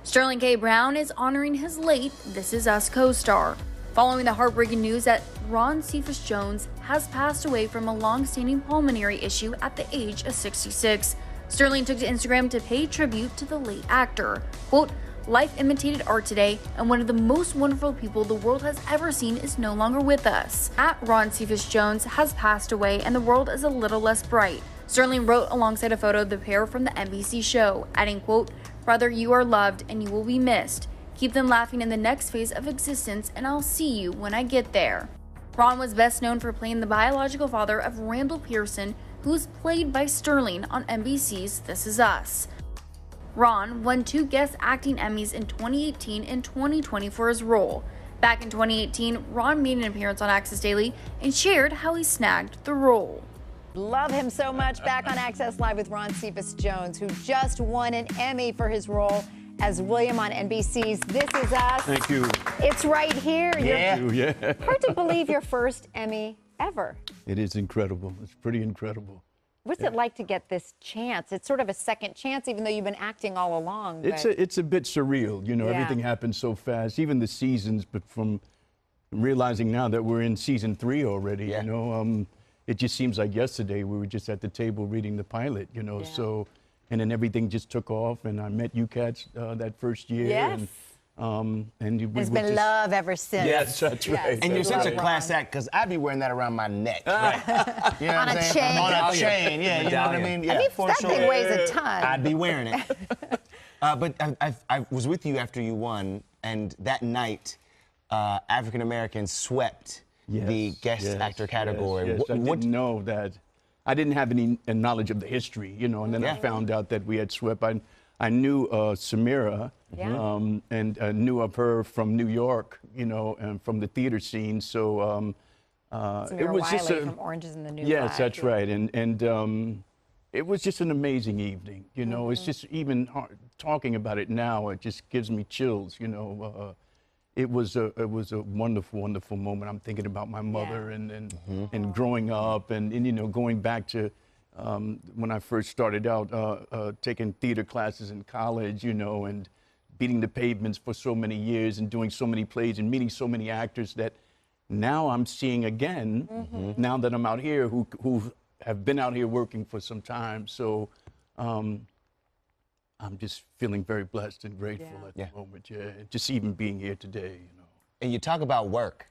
Sterling K. Brown is honoring his late This Is Us co-star, following the heartbreaking news that Ron Cephas Jones has passed away from a long-standing pulmonary issue at the age of 66. Sterling took to Instagram to pay tribute to the late actor. Quote, "Life imitated art today, and one of the most wonderful people the world has ever seen is no longer with us. At Ron Cephas Jones has passed away, and the world is a little less bright." Sterling wrote alongside a photo of the pair from the NBC show, adding, quote, "Brother, you are loved and you will be missed. Keep them laughing in the next phase of existence, and I'll see you when I get there." Ron was best known for playing the biological father of Randall Pearson, who was played by Sterling on NBC's This Is Us. Ron won 2 Guest Acting Emmys in 2018 and 2020 for his role. Back in 2018, Ron made an appearance on Access Daily and shared how he snagged the role. Love him so much. Back on Access Live with Ron Cephas Jones, who just won an Emmy for his role as William on NBC's This Is Us. Thank you. It's right here. Yeah. Hard to believe your first Emmy ever. It is incredible. It's pretty incredible. What's it like to get this chance? It's sort of a second chance, even though you've been acting all along. It's a bit surreal. You know, Yeah. everything happens so fast, even the seasons, but from realizing now that we're in season 3 already, you know, it just seems like yesterday we were just at the table reading the pilot, you know, so, and then everything just took off, and I met you cats that first year. Yes. And There's been love ever since. Yes, that's right. And you're such a class act, because I'd be wearing that around my neck. Right. You know On what a I'm saying? chain. On a chain, yeah. You know what I mean? Yeah, I mean, for that sure. thing weighs a ton. I'd be wearing it. But I was with you after you won, and that night, African Americans swept the guest actor category. Yes. I didn't know that. I didn't have any knowledge of the history, you know, and then I found out that we had swept. I knew Samira and knew of her from New York, you know, and from the theater scene. So it was just from Orange is in the New Yes, Black. that's right. And it was just an amazing evening, you know. It's just even talking about it now, it just gives me chills, you know. It was a wonderful, wonderful moment. I'm thinking about my mother and growing up and, you know, going back to when I first started out taking theater classes in college, you know, and beating the pavements for so many years and doing so many plays and meeting so many actors that now I'm seeing again, now that I'm out here, who have been out here working for some time. So I'm just feeling very blessed and grateful at the moment. Yeah, just even being here today, you know. And you talk about work.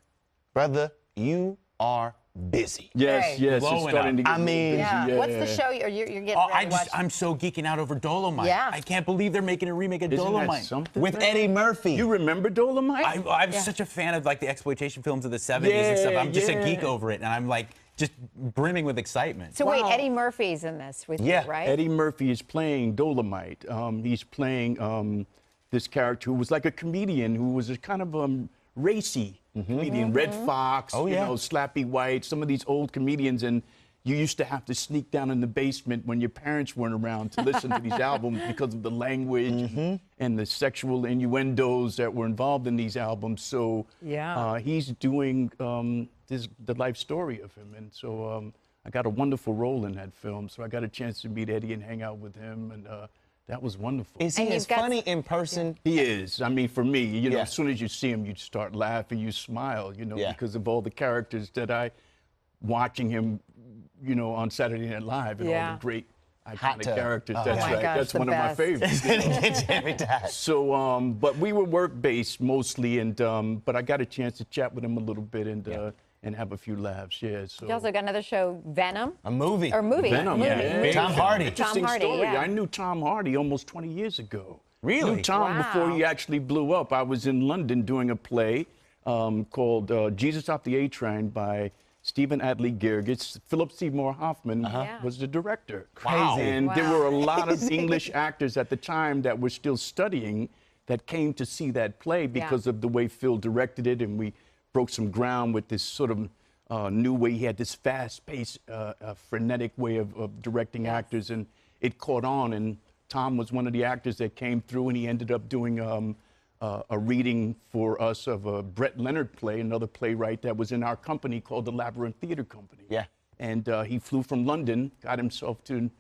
Brother, you are busy. Yes, yes, it's starting to get busy. What's the show you're getting ready to watch? I'm so geeking out over Dolomite. Yeah. I can't believe they're making a remake of Isn't Dolomite. that something? With Eddie Murphy. You remember Dolomite? I'm such a fan of like the exploitation films of the 70s and stuff. I'm just a geek over it, and I'm like just brimming with excitement. So wait, Eddie Murphy's in this with you, right? Eddie Murphy is playing Dolomite. He's playing this character who was like a comedian who was a kind of racy comedian, Red Fox, you know, Slappy White, some of these old comedians, and you used to have to sneak down in the basement when your parents weren't around to listen to these albums because of the language and the sexual innuendos that were involved in these albums. So he's doing the life story of him, and so I got a wonderful role in that film. So I got a chance to meet Eddie and hang out with him, and that was wonderful. Is he as funny in person? He is. I mean, for me, you know, as soon as you see him, you start laughing, you smile, you know, because of all the characters that watching him, you know, on Saturday Night Live and all the great iconic characters. That's right. Gosh, that's one of my favorites. Every time. So, but we were work-based mostly, and but I got a chance to chat with him a little bit and have a few laughs. Yeah. So. You also got another show, Venom. A movie. Venom. Yeah. Tom Hardy. Interesting Tom Hardy, story. yeah. I knew Tom Hardy almost 20 years ago. Really? Knew Tom before he actually blew up. I was in London doing a play called Jesus Off the A-Train by Stephen Adly Girgis. Philip Seymour Hoffman was the director. Crazy. And there were a lot of English actors at the time that were still studying that came to see that play because of the way Phil directed it, and we broke some ground with this sort of new way. He had this fast-paced, frenetic way of directing actors, and it caught on. And Tom was one of the actors that came through, and he ended up doing a reading for us of a Brett Leonard play, another playwright that was in our company called the Labyrinth Theater Company. Yeah. And he flew from London, got himself to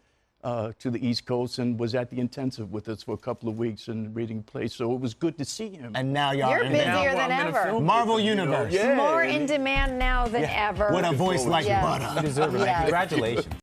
to the East Coast and was at the intensive with us for a couple of weeks and reading plays. So it was good to see him. And now y'all You're in busier now than I'm in a ever. film Marvel with him, you know? Universe. Yeah. More in demand now than ever. With a voice like Yes. butter. You deserve it, man. Yes. Congratulations.